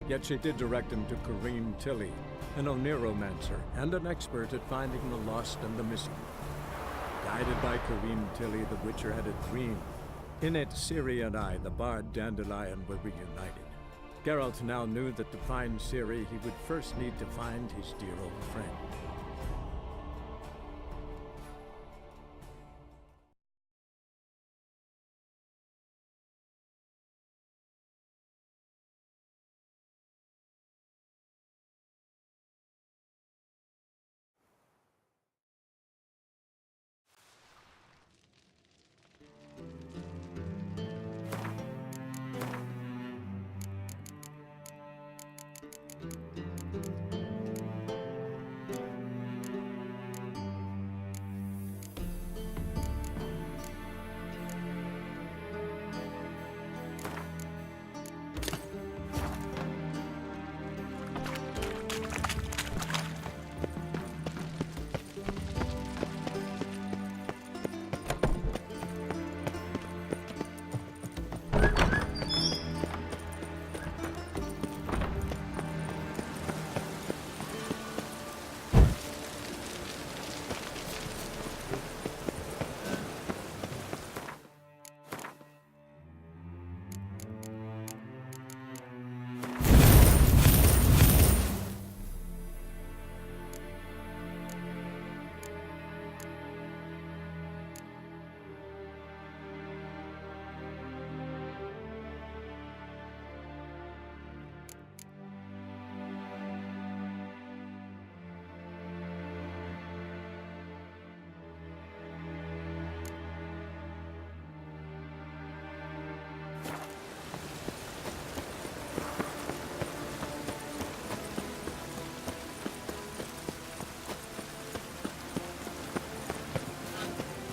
Yet she did direct him to Kareem Tilly, an Oniromancer and an expert at finding the lost and the missing. Guided by Kareem Tilly, the Witcher had a dream. In it, Ciri and I, the bard Dandelion, were reunited. Geralt now knew that to find Ciri, he would first need to find his dear old friend.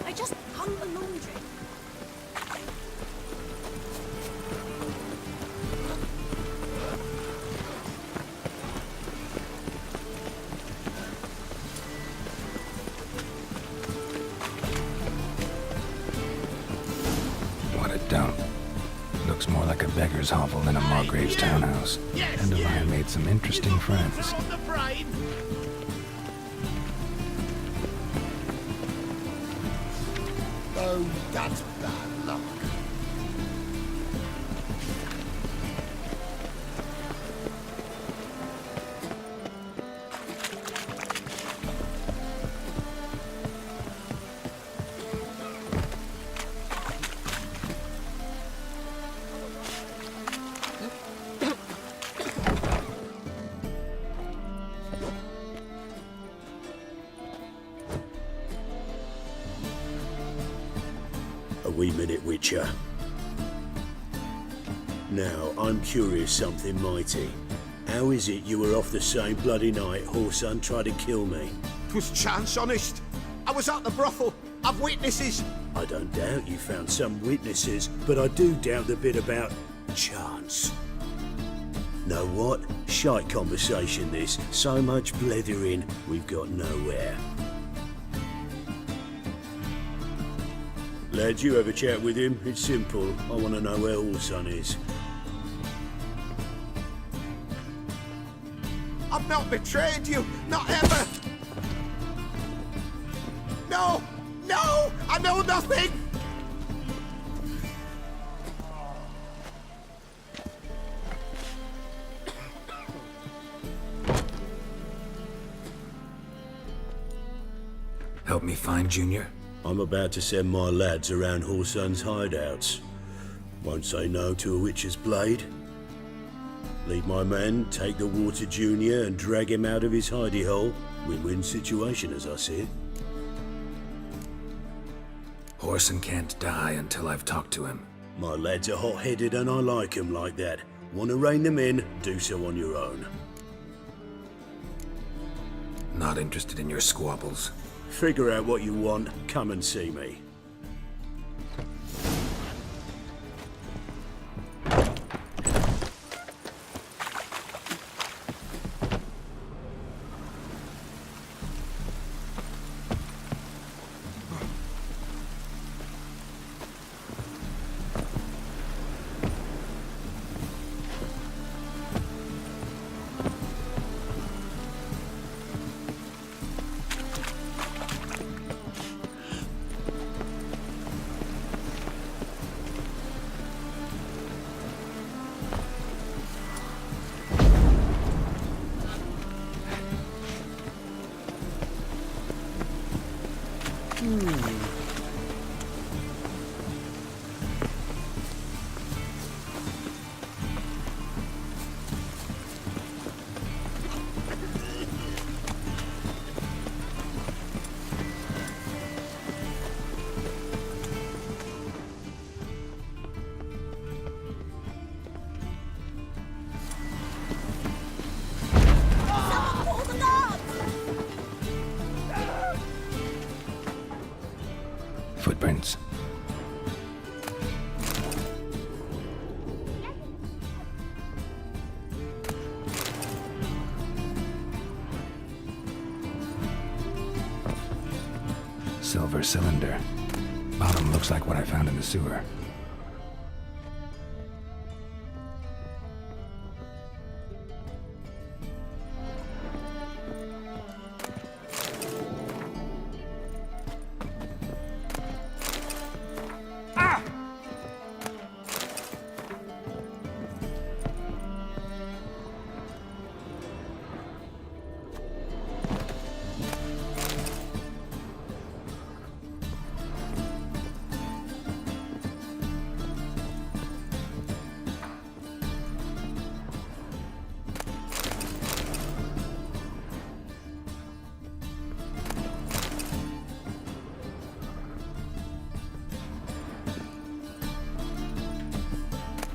I just hung the laundry. What a dump. Looks more like a beggar's hovel than a Margrave's townhouse. Dandelion made some interesting friends. Oh, that's bad luck. A wee minute, Witcher. Now, I'm curious something mighty. How is it you were off the same bloody night Whoreson tried to kill me? 'Twas chance, honest. I was at the brothel. I've witnesses. I don't doubt you found some witnesses, but I do doubt the bit about chance. Know what? Shite conversation this. So much blethering, we've got nowhere. Lads, you have a chat with him. It's simple. I want to know where Whoreson is. I've not betrayed you. Not ever. No! No! I know nothing! Help me find Junior? I'm about to send my lads around Whoreson's hideouts. Won't say no to a witch's blade. Lead my men, take the Water Junior and drag him out of his hidey hole. Win-win situation as I see it. Whoreson can't die until I've talked to him. My lads are hot-headed and I like 'em like that. Want to rein them in, do so on your own. Not interested in your squabbles. Figure out what you want, come and see me. silver cylinder. Bottom looks like what I found in the sewer.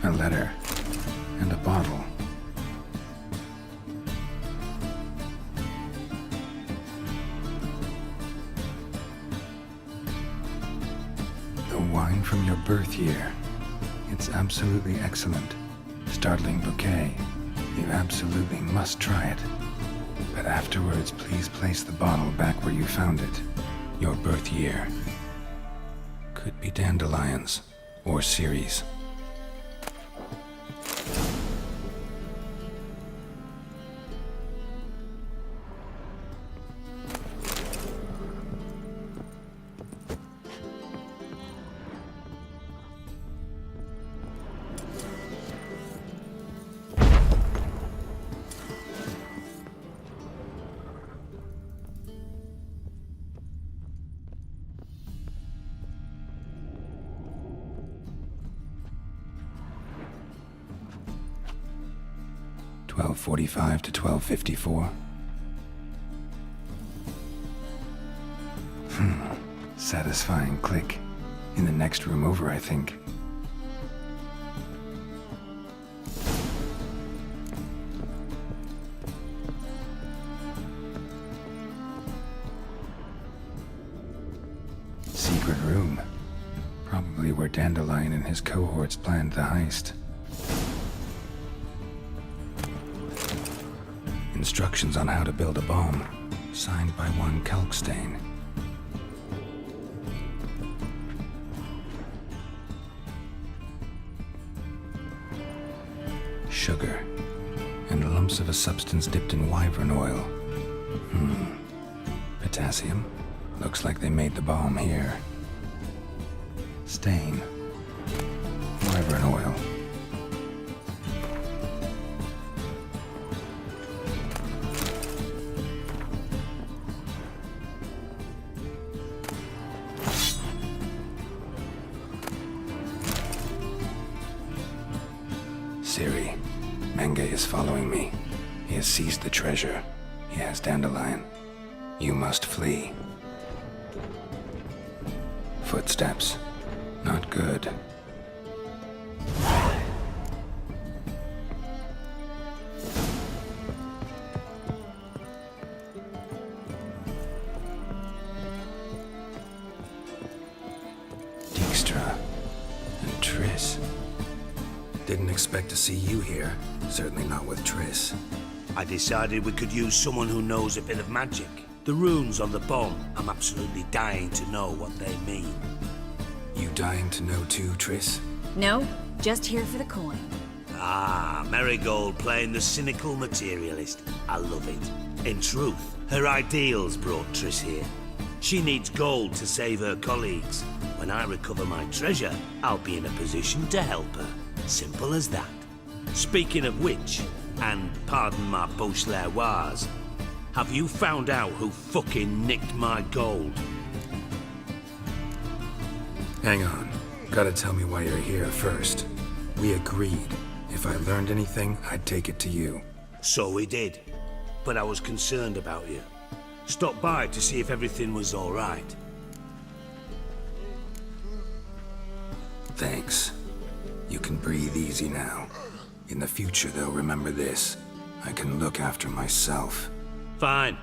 A letter and a bottle. The wine from your birth year. It's absolutely excellent. Startling bouquet. You absolutely must try it. But afterwards, please place the bottle back where you found it. Your birth year. Could be dandelions or Ceres. (12:45 to 12:54). Satisfying click. In the next room over, I think. Secret room. Probably where Dandelion and his cohorts planned the heist. Instructions on how to build a bomb, signed by one Kalkstein. Sugar, and lumps of a substance dipped in wyvern oil. Potassium. Looks like they made the bomb here. Stain. Wyvern oil. Ciri, Menge is following me. He has seized the treasure. He has Dandelion. You must flee. Footsteps. Not good. Dijkstra and Triss. Didn't expect to see you here. Certainly not with Triss. I decided we could use someone who knows a bit of magic. The runes on the bomb, I'm absolutely dying to know what they mean. You dying to know too, Triss? No, just here for the coin. Ah, Marigold playing the cynical materialist. I love it. In truth, her ideals brought Triss here. She needs gold to save her colleagues. When I recover my treasure, I'll be in a position to help her. Simple as that. Speaking of which, and pardon my Beauclervoise, have you found out who fucking nicked my gold? Hang on. Gotta tell me why you're here first. We agreed. If I learned anything, I'd take it to you. So we did. But I was concerned about you. Stopped by to see if everything was all right. Thanks. You can breathe easy now. In the future, though, remember this. I can look after myself. Fine.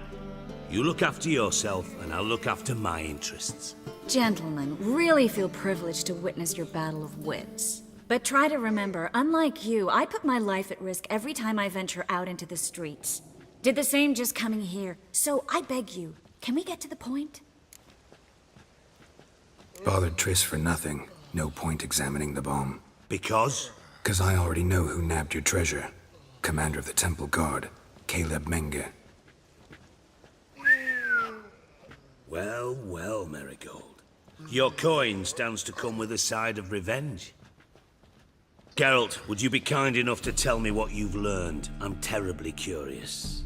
You look after yourself, and I'll look after my interests. Gentlemen, really feel privileged to witness your battle of wits. But try to remember, unlike you, I put my life at risk every time I venture out into the streets. Did the same just coming here. So I beg you, can we get to the point? Bothered Triss for nothing. No point examining the bomb. Because? 'Cause I already know who nabbed your treasure. Commander of the Temple Guard, Caleb Menge. Well, well, Marigold. Your coin stands to come with a side of revenge. Geralt, would you be kind enough to tell me what you've learned? I'm terribly curious.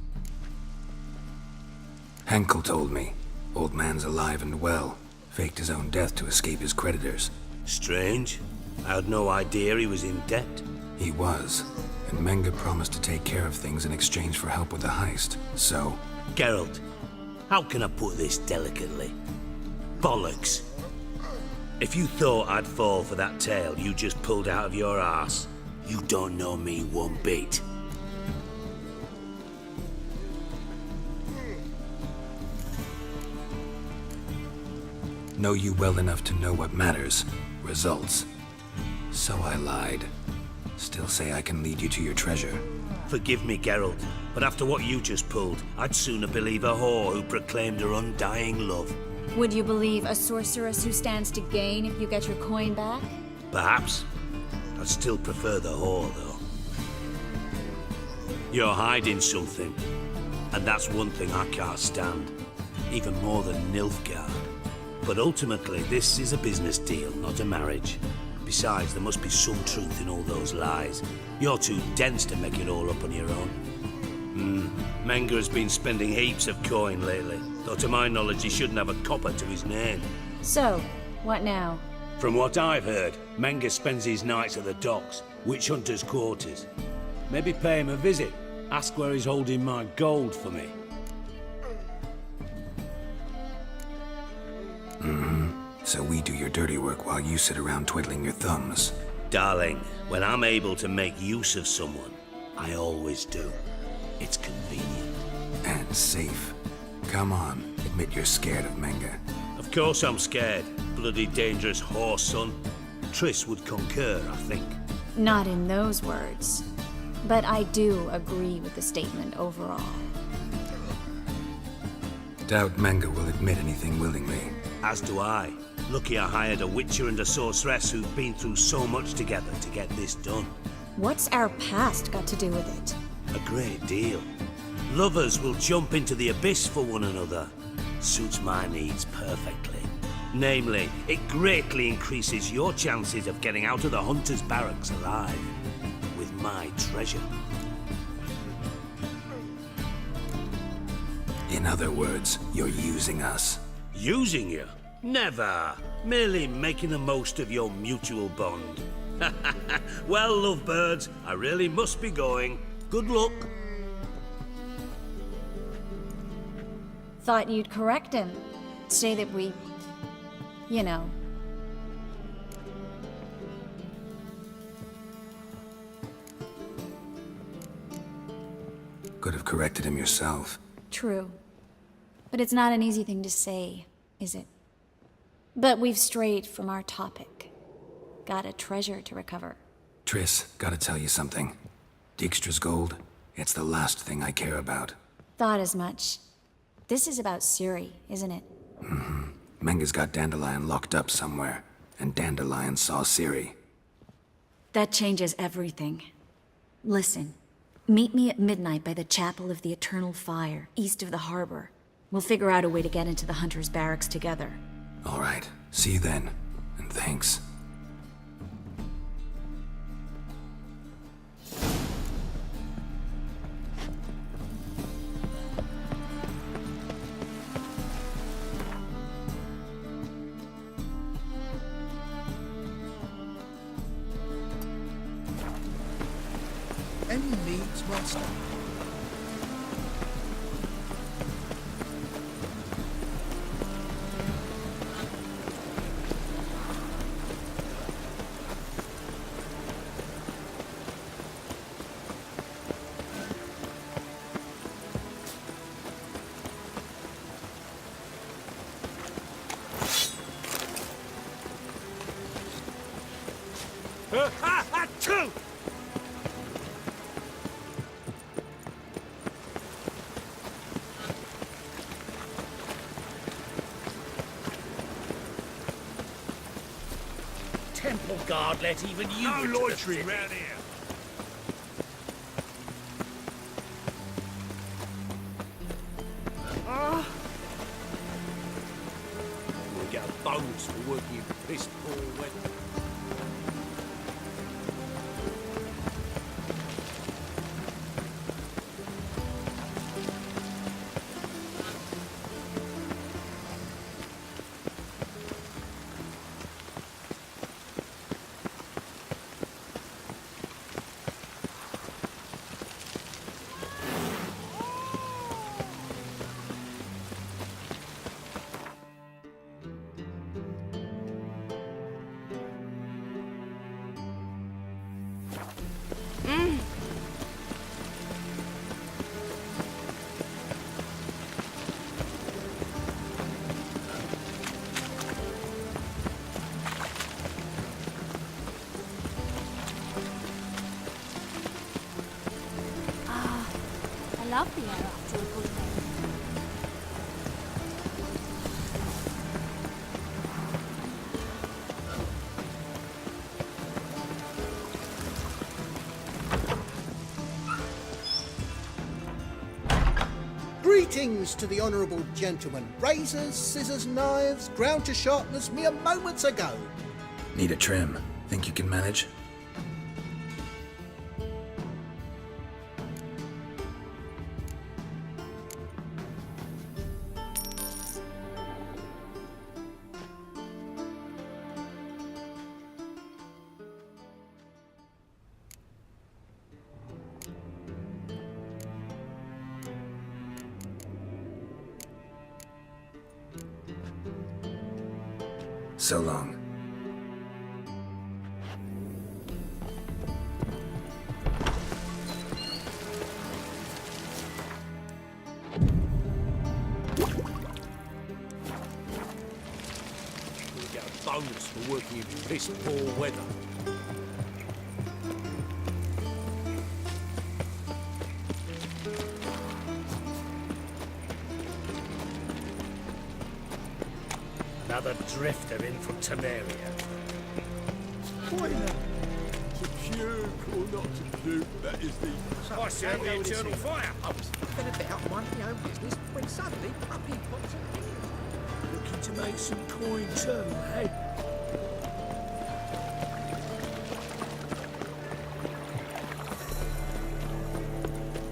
Henkel told me. Old man's alive and well. Faked his own death to escape his creditors. Strange. I had no idea he was in debt. He was. And Menge promised to take care of things in exchange for help with the heist. So, Geralt, how can I put this delicately? Bollocks. If you thought I'd fall for that tale you just pulled out of your arse, you don't know me one bit. know you well enough to know what matters. Results. So I lied. Still say I can lead you to your treasure. Forgive me, Geralt, but after what you just pulled, I'd sooner believe a whore who proclaimed her undying love. Would you believe a sorceress who stands to gain if you get your coin back? Perhaps. I'd still prefer the whore, though. You're hiding something, and that's one thing I can't stand. Even more than Nilfgaard. But ultimately, this is a business deal, not a marriage. Besides, there must be some truth in all those lies. You're too dense to make it all up on your own. Menge has been spending heaps of coin lately, though to my knowledge he shouldn't have a copper to his name. So, what now? From what I've heard, Menge spends his nights at the docks, witch hunters' quarters. Maybe pay him a visit. Ask where he's holding my gold for me. So we do your dirty work while you sit around twiddling your thumbs. Darling, when I'm able to make use of someone, I always do. It's convenient. And safe. Come on, admit you're scared of Menge. Of course I'm scared. Bloody dangerous whore son. Triss would concur, I think. Not in those words. But I do agree with the statement overall. Doubt Menge will admit anything willingly. As do I. Lucky I hired a witcher and a sorceress who've been through so much together to get this done. What's our past got to do with it? A great deal. Lovers will jump into the abyss for one another. Suits my needs perfectly. Namely, it greatly increases your chances of getting out of the hunter's barracks alive. With my treasure. In other words, you're using us. Using you? Never. Merely making the most of your mutual bond. Well, lovebirds, I really must be going. Good luck. Thought you'd correct him. Say that we... you know... Could have corrected him yourself. True. But it's not an easy thing to say, is it? But we've strayed from our topic. Got a treasure to recover. Triss, gotta tell you something. Dijkstra's gold, it's the last thing I care about. Thought as much. This is about Ciri, isn't it? Menge's got Dandelion locked up somewhere, and Dandelion saw Ciri. That changes everything. Listen, meet me at midnight by the Chapel of the Eternal Fire, east of the harbor. We'll figure out a way to get into the Hunter's Barracks together. All right, see you then, and thanks. Any needs, master? Temple Guard let even you No into the loitering city. round here. We get a bonus for working in piss poor weather. I love the air after a good day. Greetings to the honourable gentleman. Razors, scissors, knives, ground to sharpness mere moments ago. Need a trim. Think you can manage? So long. We get a bonus for working in piss poor weather. Another drifter in from Temeria. Spoiler. To puke or not to puke, that is the... I serve the eternal fire. I was fucking about minding my own business when suddenly up he pops in. Looking to make some coin too, hey?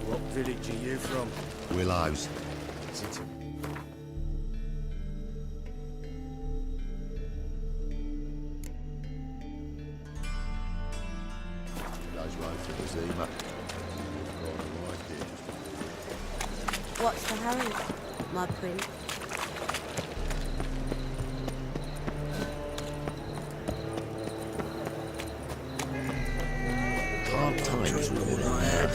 What village are you from? Willows. Goes right for the Zima. What's the hurry, my prince? Hard times were all I had.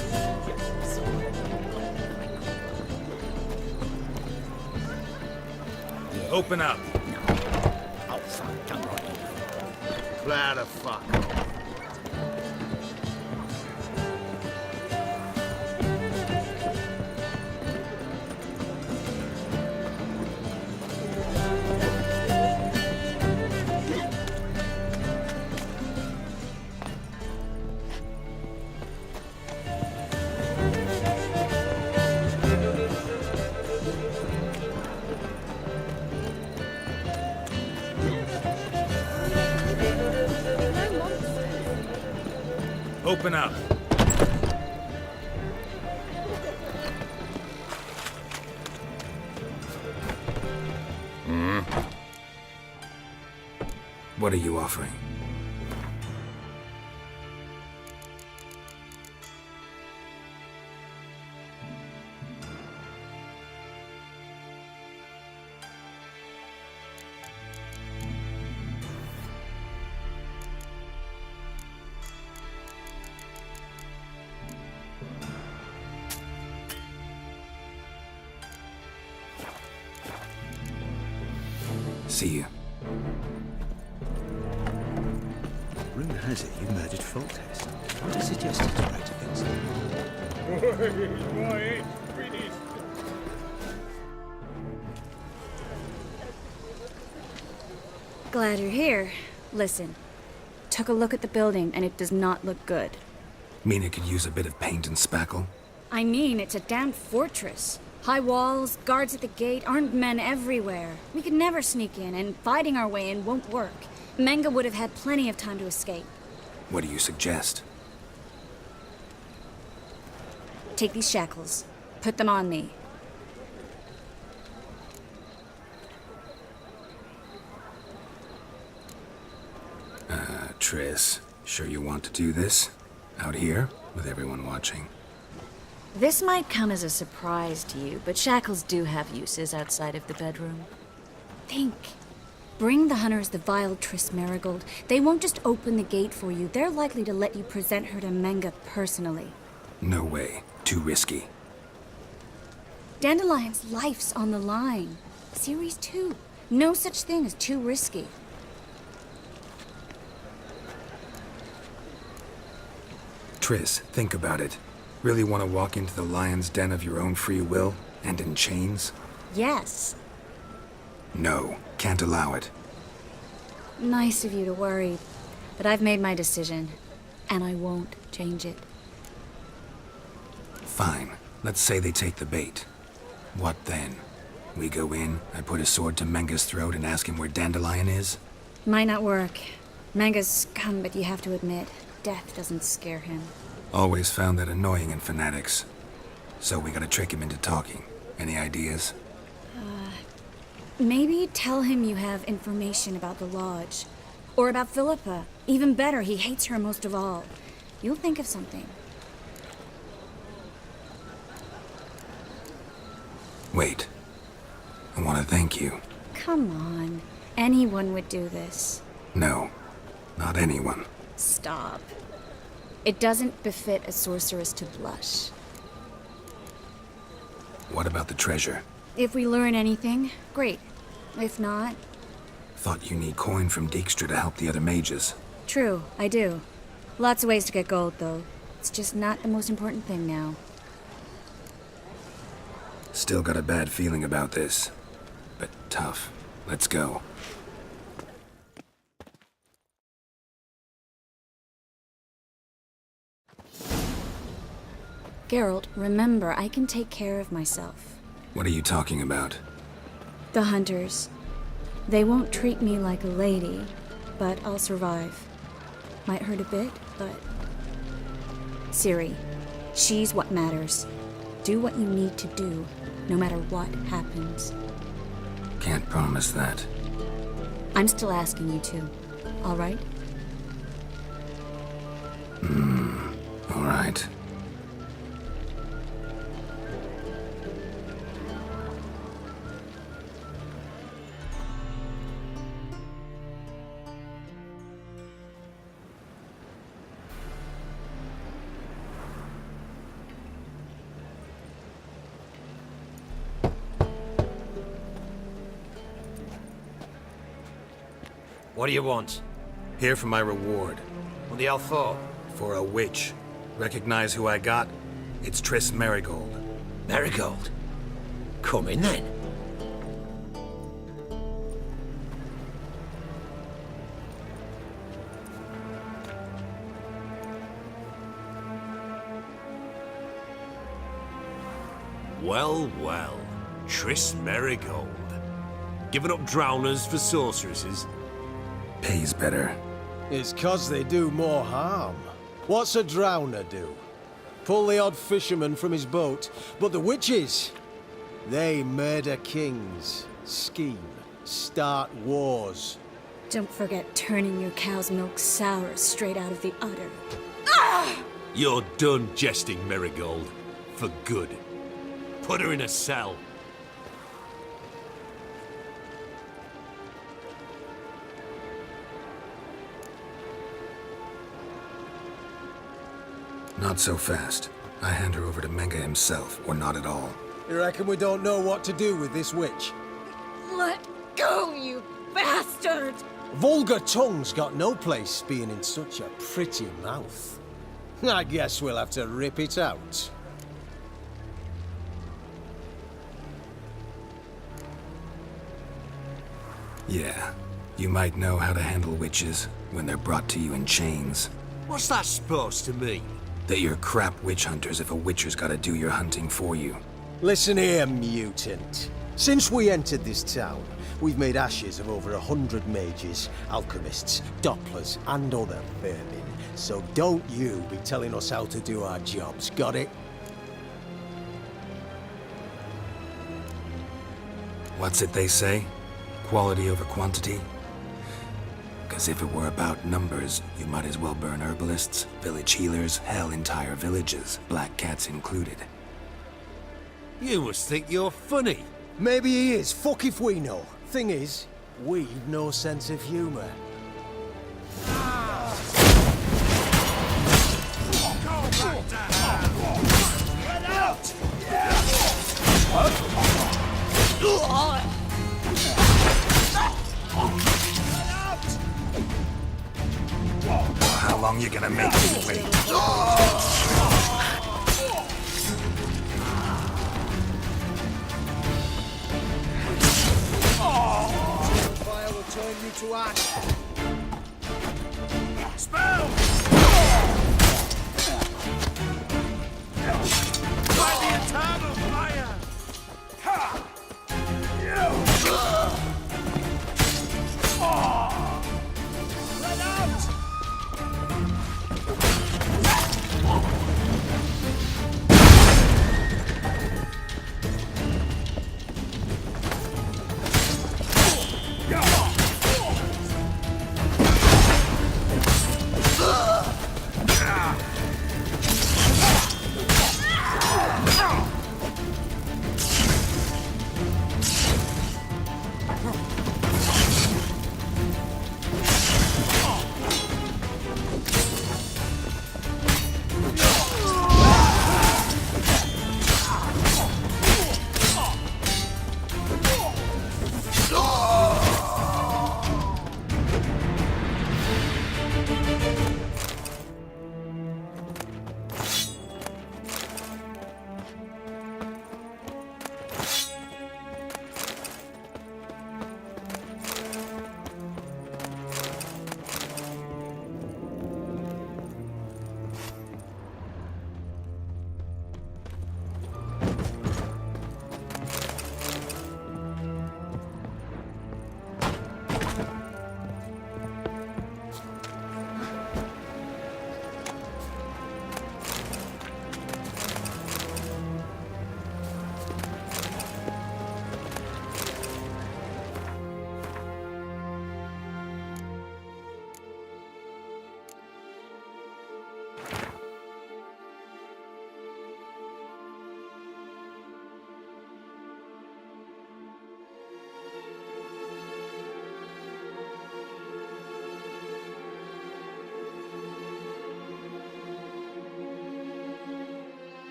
Open up. Oh, fuck, come on in. Cloud of fuck. Open up. What are you offering? See you. Rumour has it you murdered Foltest. What is suggested to write against him? Glad you're here. Listen, took a look at the building, and it does not look good. Mean it could use a bit of paint and spackle? I mean, it's a damn fortress. High walls, guards at the gate, armed men everywhere. We could never sneak in, and fighting our way in won't work. Menge would have had plenty of time to escape. What do you suggest? Take these shackles. Put them on me. Triss, sure you want to do this? Out here, with everyone watching? This might come as a surprise to you, but shackles do have uses outside of the bedroom. Think. Bring the hunters the vile Triss Merigold. They won't just open the gate for you. They're likely to let you present her to Menge personally. No way. Too risky. Dandelion's life's on the line. Series 2. No such thing as too risky. Triss, think about it. Really want to walk into the lion's den of your own free will, and in chains? Yes. No, can't allow it. Nice of you to worry, but I've made my decision, and I won't change it. Fine. Let's say they take the bait. What then? We go in, I put a sword to Menge's throat and ask him where Dandelion is? Might not work. Menge's scum, but you have to admit, death doesn't scare him. Always found that annoying in fanatics. So we gotta trick him into talking. Any ideas? Maybe tell him you have information about the Lodge. Or about Philippa. Even better, he hates her most of all. You'll think of something. Wait. I want to thank you. Come on. Anyone would do this. No, not anyone. Stop. It doesn't befit a sorceress to blush. What about the treasure? If we learn anything, great. If not... Thought you need coin from Dijkstra to help the other mages. True, I do. Lots of ways to get gold, though. It's just not the most important thing now. Still got a bad feeling about this. But tough. Let's go. Geralt, remember, I can take care of myself. What are you talking about? The hunters. They won't treat me like a lady, but I'll survive. Might hurt a bit, but... Ciri, she's what matters. Do what you need to do, no matter what happens. Can't promise that. I'm still asking you to, all right? All right. What do you want? Here for my reward. What the hell for? For a witch. Recognize who I got? It's Triss Merigold. Merigold? Come in then. Well, well. Triss Merigold. Giving up drowners for sorceresses? Pays better. It's 'cause they do more harm. What's a drowner do? Pull the odd fisherman from his boat. But the witches, they murder kings, scheme, start wars. Don't forget turning your cow's milk sour straight out of the udder. You're done jesting, Merigold. For good. Put her in a cell. Not so fast. I hand her over to Menge himself, or not at all. You reckon we don't know what to do with this witch? Let go, you bastard! Vulgar tongue's got no place being in such a pretty mouth. I guess we'll have to rip it out. Yeah, You might know how to handle witches when they're brought to you in chains. What's that supposed to mean? That you're crap witch hunters if a witcher's gotta do your hunting for you. Listen here, mutant. Since we entered this town, we've made ashes of over 100 mages, alchemists, dopplers, and other vermin. So don't you be telling us how to do our jobs, got it? What's it they say? Quality over quantity? Because if it were about numbers, you might as well burn herbalists, village healers, hell, entire villages, black cats included. You must think you're funny. Maybe he is, fuck if we know. Thing is, we've no sense of humor. How long you gonna make me wait? Fire will turn you to ash. Spell! By the eternal fire! Let out!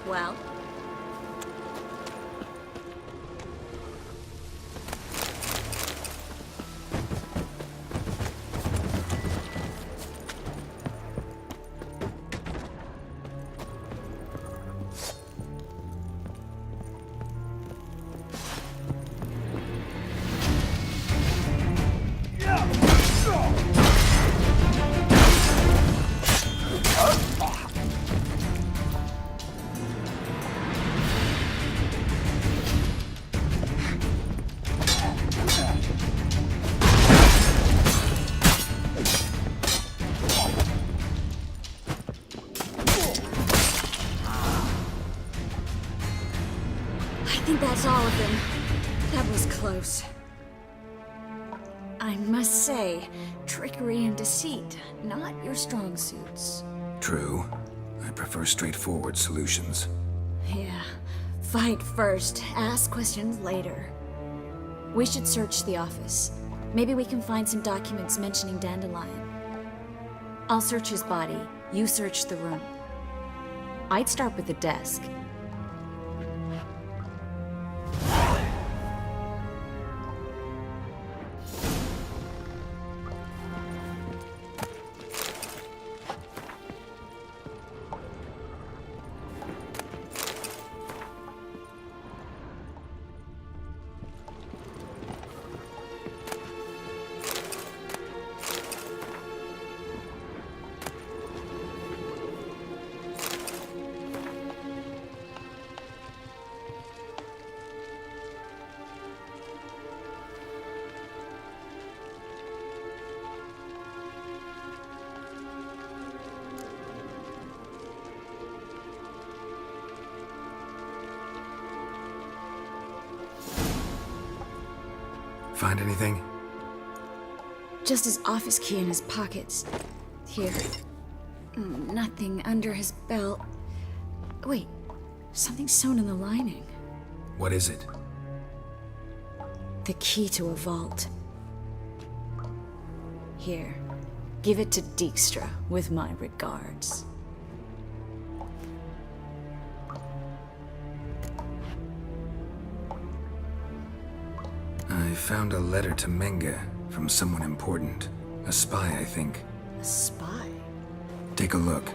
Well? I think that's all of them. That was close. I must say, trickery and deceit, not your strong suits. True. I prefer straightforward solutions. Yeah. Fight first, ask questions later. We should search the office. Maybe we can find some documents mentioning Dandelion. I'll search his body, you search the room. I'd start with the desk. Find anything? Just his office key in his pockets. Here. Nothing under his belt. Wait, something sewn in the lining. What is it? The key to a vault. Here, give it to Dijkstra with my regards. I found a letter to Menge from someone important. A spy, I think. A spy? Take a look.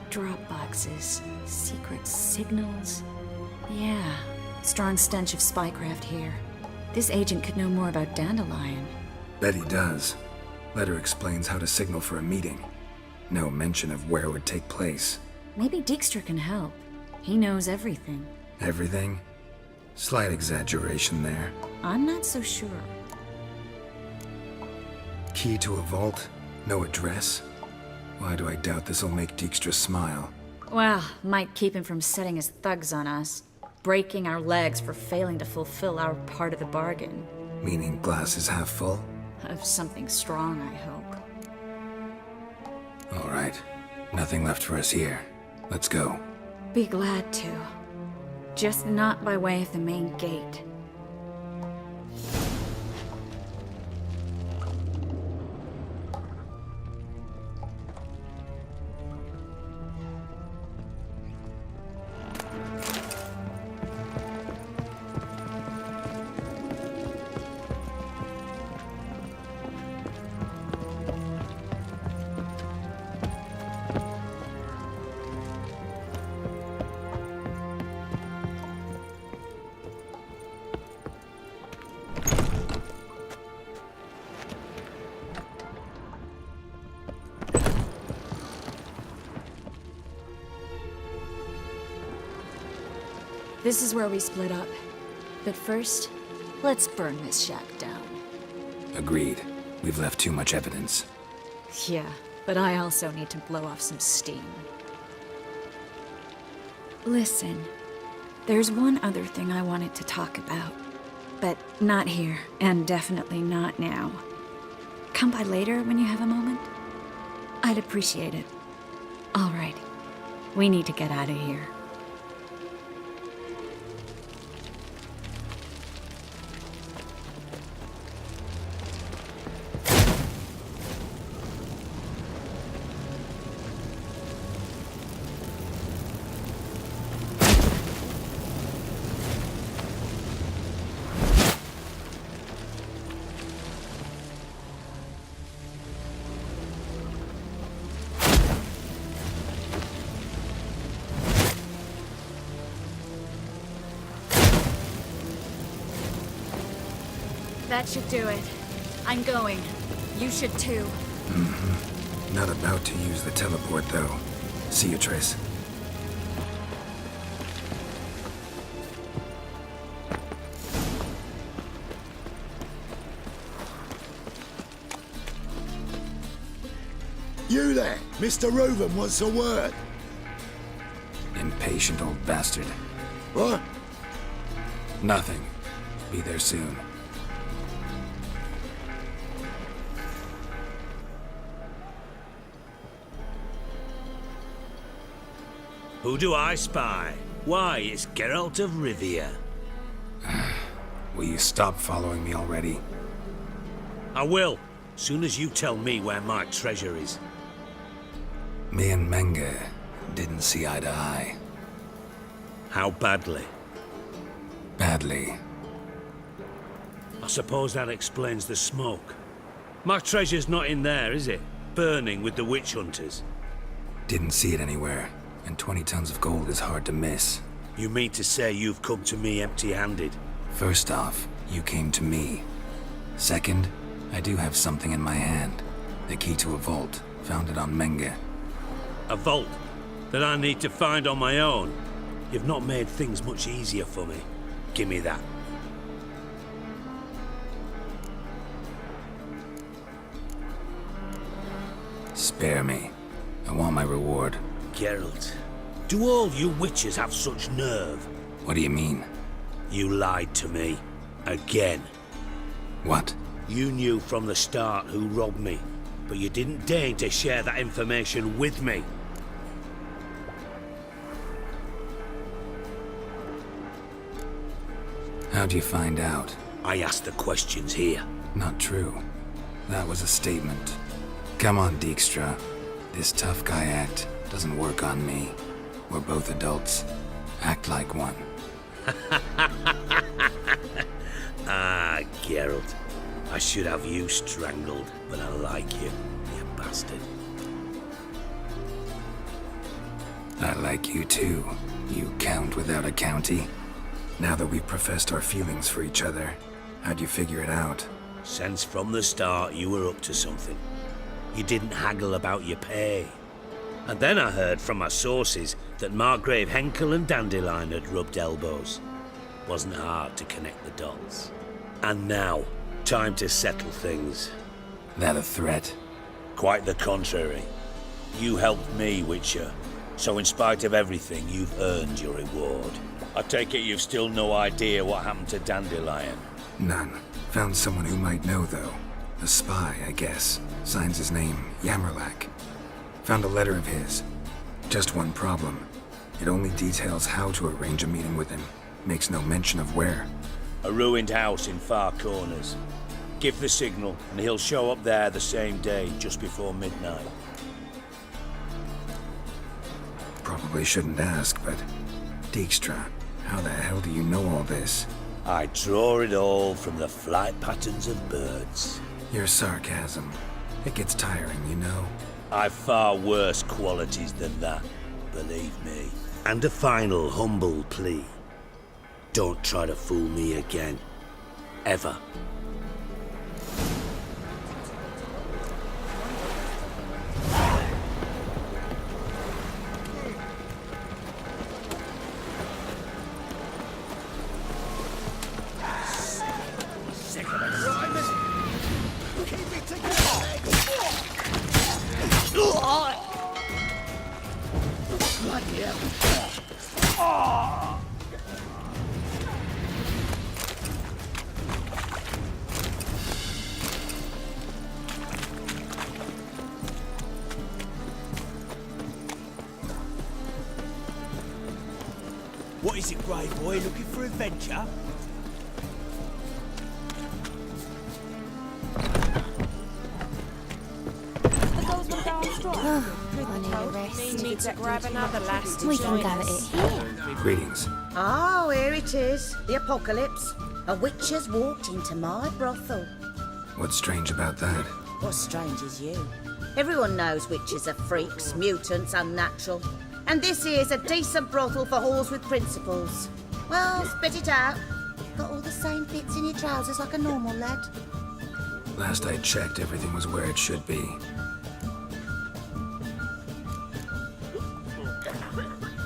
Drop boxes, secret signals. Yeah, strong stench of spycraft here. This agent could know more about Dandelion. Bet he does. Letter explains how to signal for a meeting. No mention of where it would take place. Maybe Dijkstra can help. He knows everything. Everything? Slight exaggeration there. I'm not so sure. Key to a vault? No address? Why do I doubt this'll make Dijkstra smile? Well, might keep him from setting his thugs on us. Breaking our legs for failing to fulfill our part of the bargain. Meaning glass is half full? Of something strong, I hope. All right. Nothing left for us here. Let's go. Be glad to. Just not by way of the main gate. This is where we split up. But first, let's burn this shack down. Agreed. We've left too much evidence. Yeah, but I also need to blow off some steam. Listen, there's one other thing I wanted to talk about. But not here, and definitely not now. Come by later when you have a moment? I'd appreciate it. All right. We need to get out of here. That should do it. I'm going. You should too. Not about to use the teleport, though. See you, Triss. You there! Mr. Reuven wants a word. Impatient old bastard. What? Nothing. Be there soon. Who do I spy? Why, it's Geralt of Rivia. Will you stop following me already? I will, soon as you tell me where my treasure is. Me and Menge didn't see eye to eye. How badly? Badly. I suppose that explains the smoke. My treasure's not in there, is it? Burning with the witch hunters. Didn't see it anywhere. And 20 tons of gold is hard to miss. You mean to say you've come to me empty-handed? First off, you came to me. Second, I do have something in my hand. The key to a vault, found it on Menge. A vault that I need to find on my own? You've not made things much easier for me. Give me that. Spare me. I want my reward. Geralt, do all you witches have such nerve? What do you mean? You lied to me. Again. What? You knew from the start who robbed me, but you didn't deign to share that information with me. How'd you find out? I asked the questions here. Not true. That was a statement. Come on, Dijkstra. This tough guy act doesn't work on me. We're both adults. Act like one. Ah, Geralt. I should have you strangled, but I like you, you bastard. I like you too, you count without a county. Now that we've professed our feelings for each other, how'd you figure it out? Since from the start you were up to something. You didn't haggle about your pay. And then I heard from my sources that Margrave Henkel and Dandelion had rubbed elbows. Wasn't hard to connect the dots. And now, time to settle things. That a threat? Quite the contrary. You helped me, Witcher. So in spite of everything, you've earned your reward. I take it you've still no idea what happened to Dandelion. None. Found someone who might know, though. A spy, I guess. Signs his name, Yamerlak. Found a letter of his. Just one problem. It only details how to arrange a meeting with him. Makes no mention of where. A ruined house in Far Corners. Give the signal, and he'll show up there the same day, just before midnight. Probably shouldn't ask, but... Dijkstra, how the hell do you know all this? I draw it all from the flight patterns of birds. Your sarcasm. It gets tiring, you know? I've far worse qualities than that, believe me. And a final humble plea. Don't try to fool me again. Ever. What is it, Grey Boy? Looking for adventure? I need a rest. Need to grab another lass to We can join go us. at it here. Greetings. Oh, here it is. The apocalypse. A witch has walked into my brothel. What's strange about that? What's strange is you. Everyone knows witches are freaks, mutants, unnatural. And this here's a decent brothel for whores with principles. Well, spit it out. Got all the same bits in your trousers like a normal lad. Last I checked, everything was where it should be.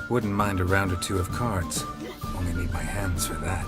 Wouldn't mind a round or two of cards. Only need my hands for that.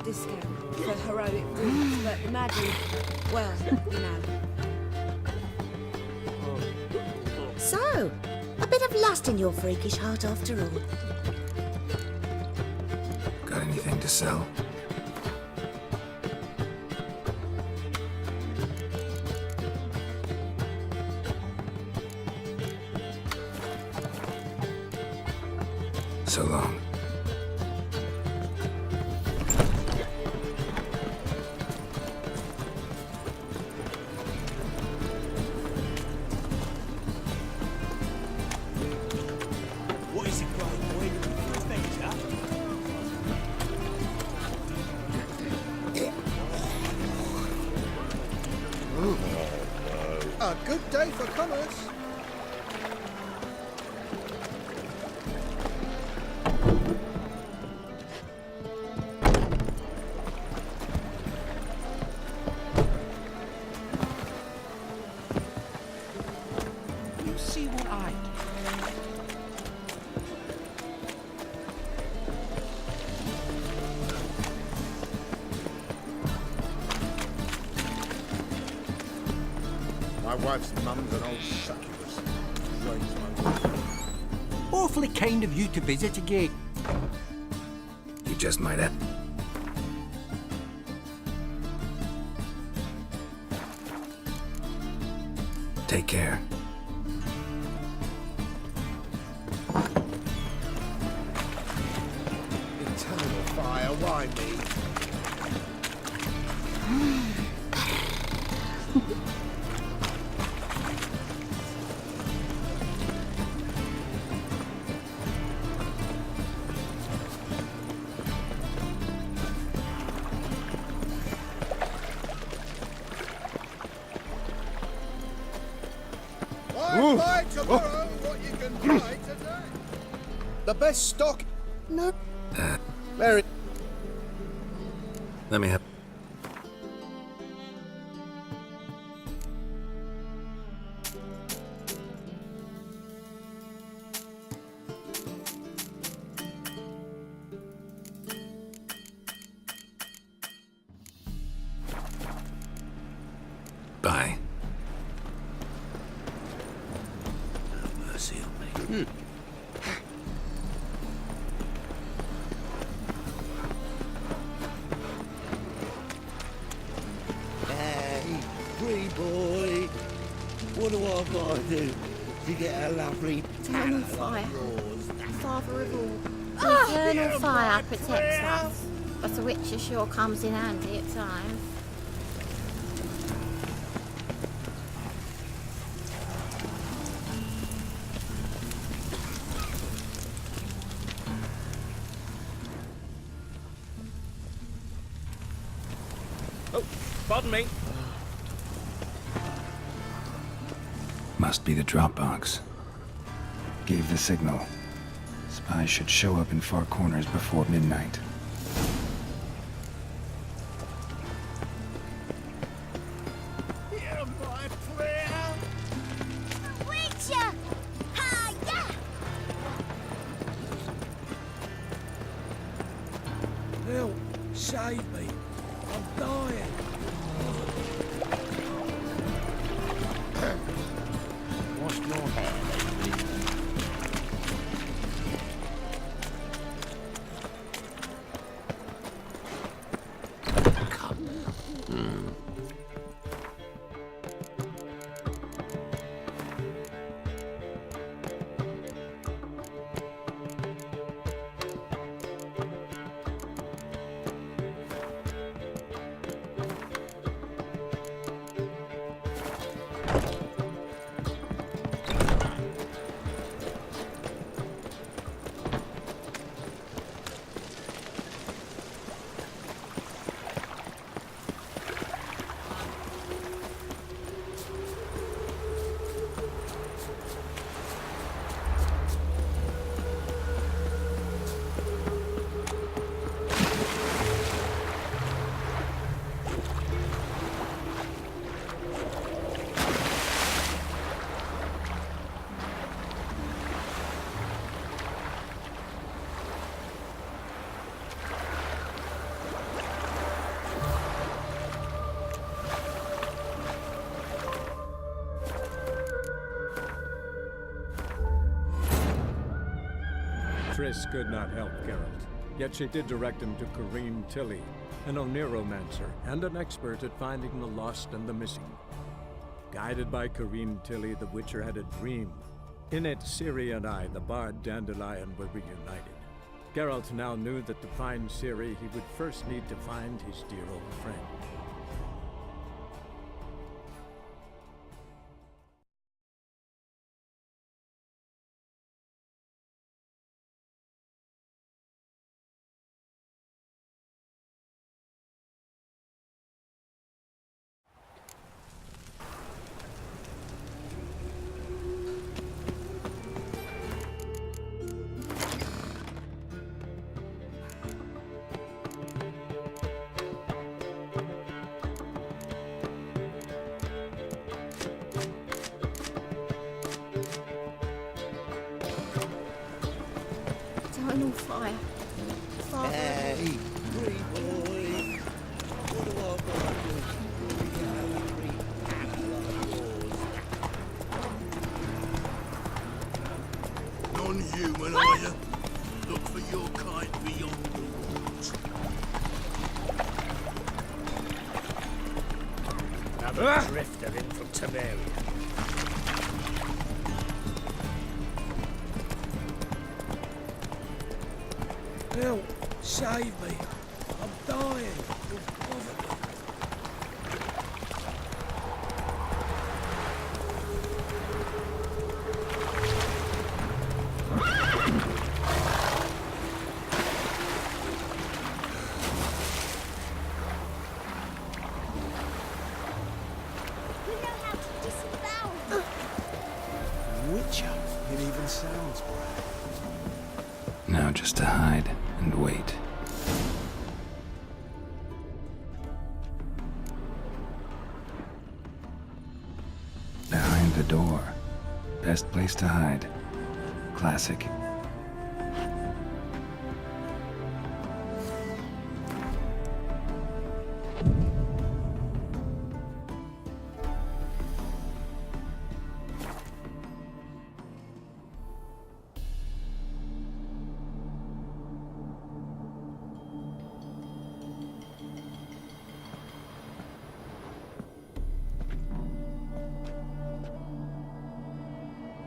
discount for heroic deeds, but imagine, well, you know. So, a bit of lust in your freakish heart after all. Got anything to sell? So long. What is it, brave boy? Looking for adventure? A good day for commerce. You see what I My wife's mum's an old succubus. Awfully kind of you to visit again. You just might have. Take care. Eternal fire, why me? Why buy tomorrow what you can buy today? The best stock? No. Very. Let me have. Bye. Mercy on me. Hey, free boy. What do I gotta do to get a lovely Eternal tanner fire. like yours? Father of all. The eternal fire protects us, but the witcher sure comes in handy at times. Oh, pardon me. Must be the drop box. Gave the signal. Spies should show up in far corners before midnight. Hear my prayer. Witcher! Hiya! Help, save me. I'm dying. Wash your hair, lady. Triss could not help Geralt, yet she did direct him to Kareem Tilly, an Oniromancer and an expert at finding the lost and the missing. Guided by Kareem Tilly, the Witcher had a dream. In it, Ciri and I, the bard Dandelion, were reunited. Geralt now knew that to find Ciri, he would first need to find his dear old friend. Eternal fire. Fire. Hey, free boy. What do I gotta do to get out of free animal wars? Non-human, are you? Look for your kind beyond the woods. Another drifter in from Temeria. Help! Save me! I'm dying of poverty. We know how to disavow. Witcher? It even sounds bad. Now just to hide and wait. Behind the door. Best place to hide. Classic.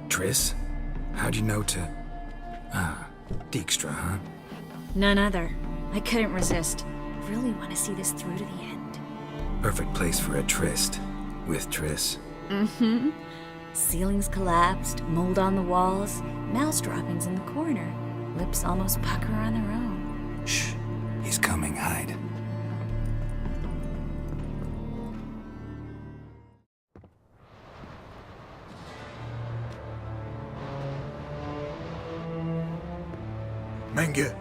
Triss? How'd you know to... Ah, Dijkstra, huh? None other. I couldn't resist. Really want to see this through to the end. Perfect place for a tryst. With Triss. Mm-hmm. Ceilings collapsed, mold on the walls, mouse droppings in the corner. Lips almost pucker on their own. Shh. He's coming, hide. Menge.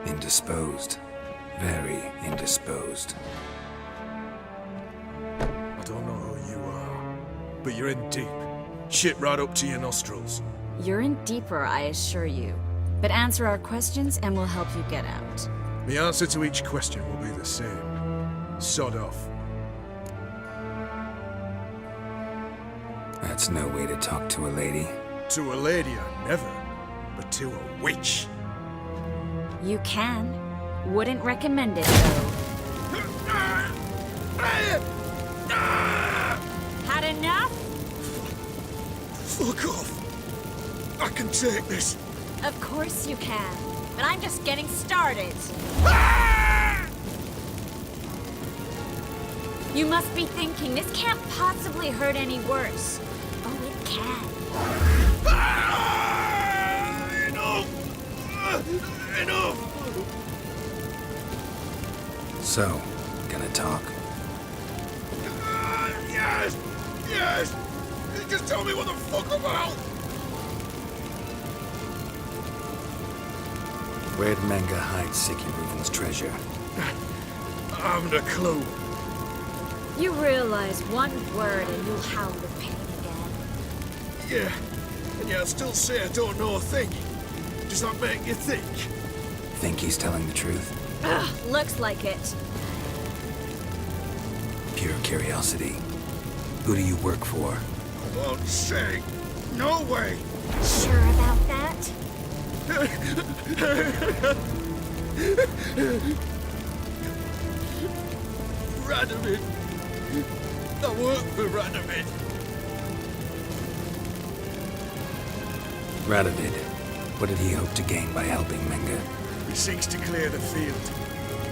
Indisposed. Very indisposed. I don't know who you are, but you're in deep. Shit right up to your nostrils. You're in deeper, I assure you. But answer our questions and we'll help you get out. The answer to each question will be the same. Sod off. That's no way to talk to a lady. To a lady, I never. But to a witch. You can. Wouldn't recommend it, though. Had enough? Fuck off. I can take this. Of course you can. But I'm just getting started. You must be thinking, this can't possibly hurt any worse. Oh, it can. Enough! So, gonna talk? Yes! Yes! Just tell me what the fuck about! Where'd Menge hide Sicky Reuven's treasure? I haven't a clue. You realize one word and you'll howl with pain again. Yeah, and yet I still say I don't know a thing. Does that make you think? Think he's telling the truth? Ugh, looks like it. Pure curiosity. Who do you work for? I won't say. No way! Sure about that? Radovid! I work for Radovid! Radovid, what did he hope to gain by helping Menga? He seeks to clear the field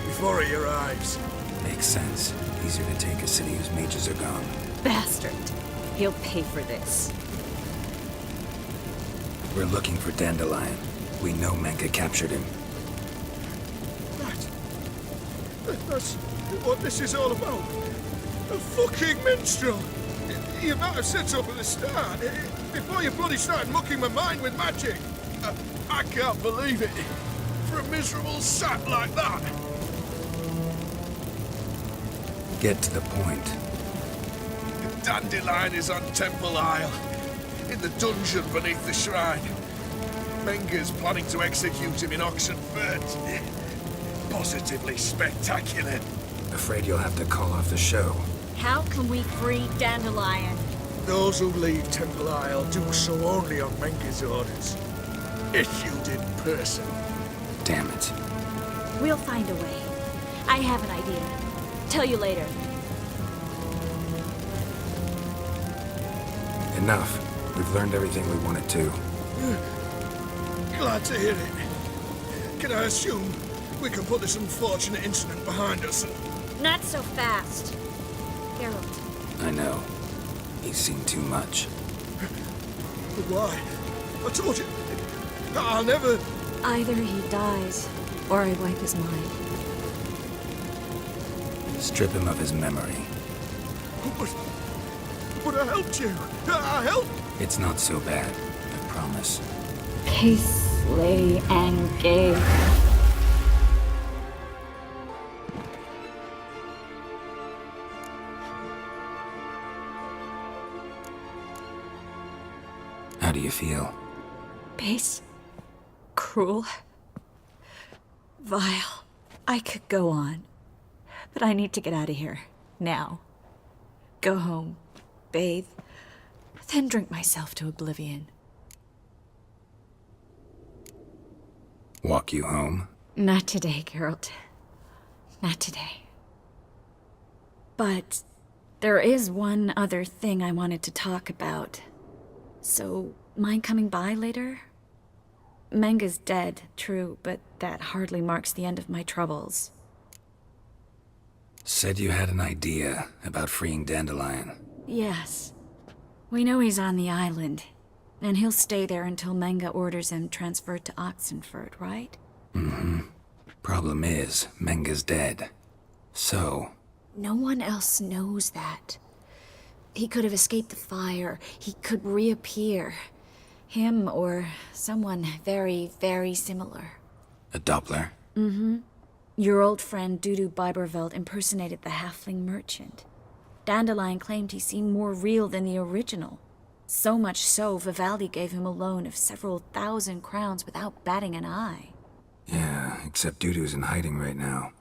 before he arrives. Makes sense. Easier to take a city whose mages are gone. Bastard. He'll pay for this. We're looking for Dandelion. We know Menga captured him. That's what this is all about. A fucking minstrel! You might have said so from the start, before you bloody started mucking my mind with magic. I can't believe it. For a miserable sap like that. Get to the point. Dandelion is on Temple Isle, in the dungeon beneath the shrine. Menga's planning to execute him in Oxenfurt. Positively spectacular. Afraid you'll have to call off the show. How can we free Dandelion? Those who leave Temple Isle do so only on Menga's orders. Issued in person. Damn it. We'll find a way. I have an idea. Tell you later. Enough. We've learned everything we wanted to. Glad to hear it. Can I assume we can put this unfortunate incident behind us and... Not so fast. Geralt. I know. He's seen too much. But why? I told you. I'll never... Either he dies, or I wipe his mind. Strip him of his memory. But I helped you. I helped... It's not so bad. I promise. Peacely and gay. How do you feel? Base. Cruel. Vile. I could go on. But I need to get out of here. Now. Go home. Bathe. Then drink myself to oblivion. Walk you home? Not today, Geralt. Not today. But there is one other thing I wanted to talk about. So, mind coming by later? Menga's dead, true, but that hardly marks the end of my troubles. Said you had an idea about freeing Dandelion. Yes. We know he's on the island, and he'll stay there until Menga orders him transferred to Oxenfurt, right? Mm-hmm. Problem is, Menga's dead. So... No one else knows that. He could have escaped the fire. He could reappear. Him or someone very, very similar. A Doppler? Mm-hmm. Your old friend Dudu Biberveld impersonated the halfling merchant. Dandelion claimed he seemed more real than the original. So much so, Vivaldi gave him a loan of several thousand crowns without batting an eye. Yeah, except Dudu's in hiding right now.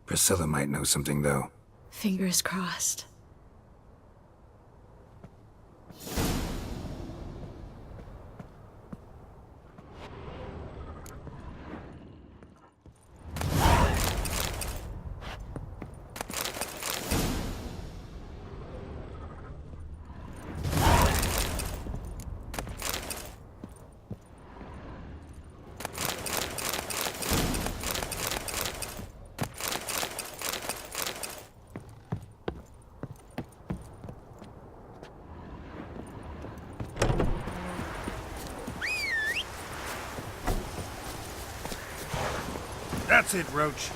Priscilla might know something, though. Fingers crossed. That's it, Roach.